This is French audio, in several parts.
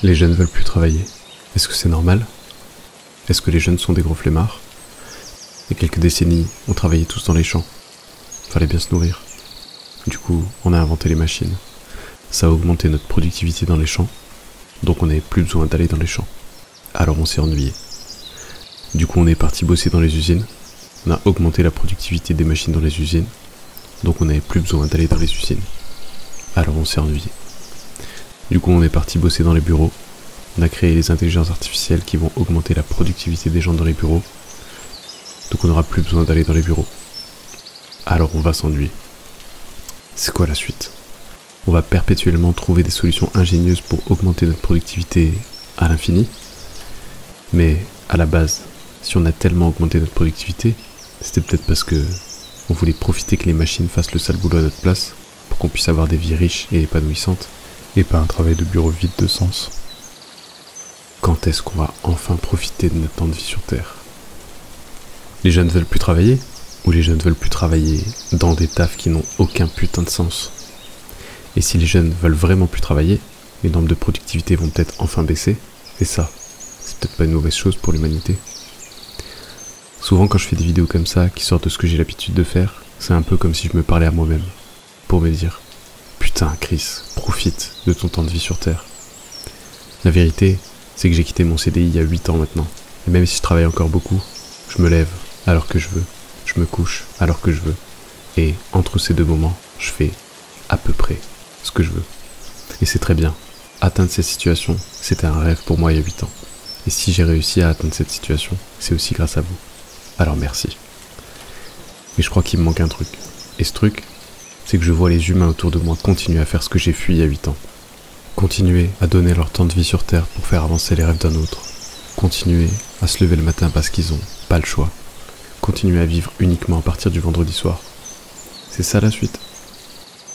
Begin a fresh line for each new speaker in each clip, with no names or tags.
Les jeunes veulent plus travailler. Est-ce que c'est normal? Est-ce que les jeunes sont des gros flemmards? Il y a quelques décennies, on travaillait tous dans les champs. Fallait bien se nourrir. Du coup, on a inventé les machines. Ça a augmenté notre productivité dans les champs, donc on n'avait plus besoin d'aller dans les champs. Alors on s'est ennuyé. Du coup, on est parti bosser dans les usines. On a augmenté la productivité des machines dans les usines, donc on n'avait plus besoin d'aller dans les usines. Alors on s'est ennuyé. Du coup, on est parti bosser dans les bureaux. On a créé les intelligences artificielles qui vont augmenter la productivité des gens dans les bureaux. Donc on n'aura plus besoin d'aller dans les bureaux. Alors on va s'ennuyer. C'est quoi la suite? On va perpétuellement trouver des solutions ingénieuses pour augmenter notre productivité à l'infini. Mais à la base, si on a tellement augmenté notre productivité, c'était peut-être parce que on voulait profiter que les machines fassent le sale boulot à notre place pour qu'on puisse avoir des vies riches et épanouissantes et pas un travail de bureau vide de sens. Quand est-ce qu'on va enfin profiter de notre temps de vie sur Terre? Les jeunes veulent plus travailler? Ou les jeunes veulent plus travailler dans des tafs qui n'ont aucun putain de sens? Et si les jeunes veulent vraiment plus travailler, les normes de productivité vont peut-être enfin baisser, et ça, c'est peut-être pas une mauvaise chose pour l'humanité. Souvent quand je fais des vidéos comme ça, qui sortent de ce que j'ai l'habitude de faire, c'est un peu comme si je me parlais à moi-même, pour me dire « Putain Chris, profite de ton temps de vie sur Terre ». La vérité, c'est que j'ai quitté mon CDI il y a 8 ans maintenant, et même si je travaille encore beaucoup, je me lève alors que je veux, je me couche alors que je veux, et entre ces deux moments, je fais à peu près ce que je veux. Et c'est très bien. Atteindre cette situation, c'était un rêve pour moi il y a 8 ans. Et si j'ai réussi à atteindre cette situation, c'est aussi grâce à vous. Alors merci. Mais je crois qu'il me manque un truc. Et ce truc, c'est que je vois les humains autour de moi continuer à faire ce que j'ai fui il y a 8 ans. Continuer à donner leur temps de vie sur Terre pour faire avancer les rêves d'un autre. Continuer à se lever le matin parce qu'ils ont pas le choix. Continuer à vivre uniquement à partir du vendredi soir. C'est ça la suite.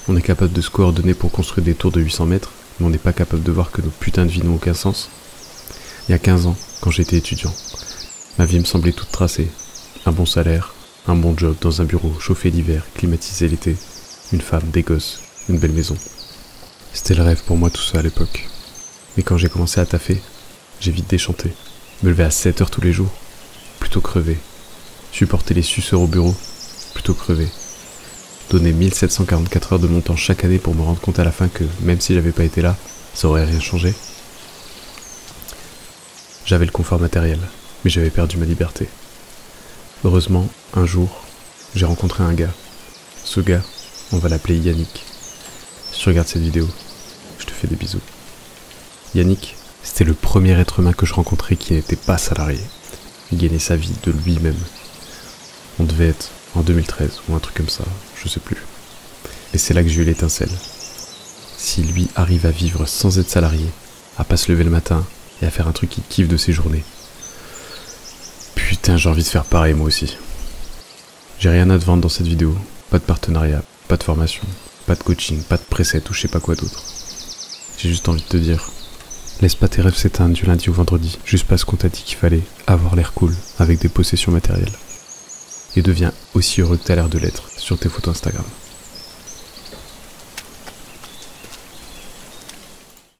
On est capable de se coordonner pour construire des tours de 800 mètres, mais on n'est pas capable de voir que nos putains de vies n'ont aucun sens. Il y a 15 ans, quand j'étais étudiant, ma vie me semblait toute tracée. Un bon salaire, un bon job dans un bureau chauffé l'hiver, climatisé l'été, une femme, des gosses, une belle maison. C'était le rêve pour moi tout ça à l'époque. Mais quand j'ai commencé à taffer, j'ai vite déchanté. Me lever à 7h tous les jours, plutôt crever. Supporter les suceurs au bureau, plutôt crever. Donner 1744 heures de mon temps chaque année pour me rendre compte à la fin que, même si j'avais pas été là, ça aurait rien changé. J'avais le confort matériel, mais j'avais perdu ma liberté. Heureusement, un jour, j'ai rencontré un gars. Ce gars, on va l'appeler Yannick. Si tu regardes cette vidéo, je te fais des bisous. Yannick, c'était le premier être humain que je rencontrais qui n'était pas salarié. Il gagnait sa vie de lui-même. On devait être en 2013 ou un truc comme ça, je sais plus. Et c'est là que j'ai eu l'étincelle. Si lui arrive à vivre sans être salarié, à pas se lever le matin et à faire un truc qu'il kiffe de ses journées, putain, j'ai envie de faire pareil moi aussi. J'ai rien à te vendre dans cette vidéo, pas de partenariat, pas de formation, pas de coaching, pas de preset ou je sais pas quoi d'autre. J'ai juste envie de te dire, laisse pas tes rêves s'éteindre du lundi au vendredi, juste parce qu'on t'a dit qu'il fallait avoir l'air cool avec des possessions matérielles. Et deviens aussi heureux que t'as l'air de l'être sur tes photos Instagram.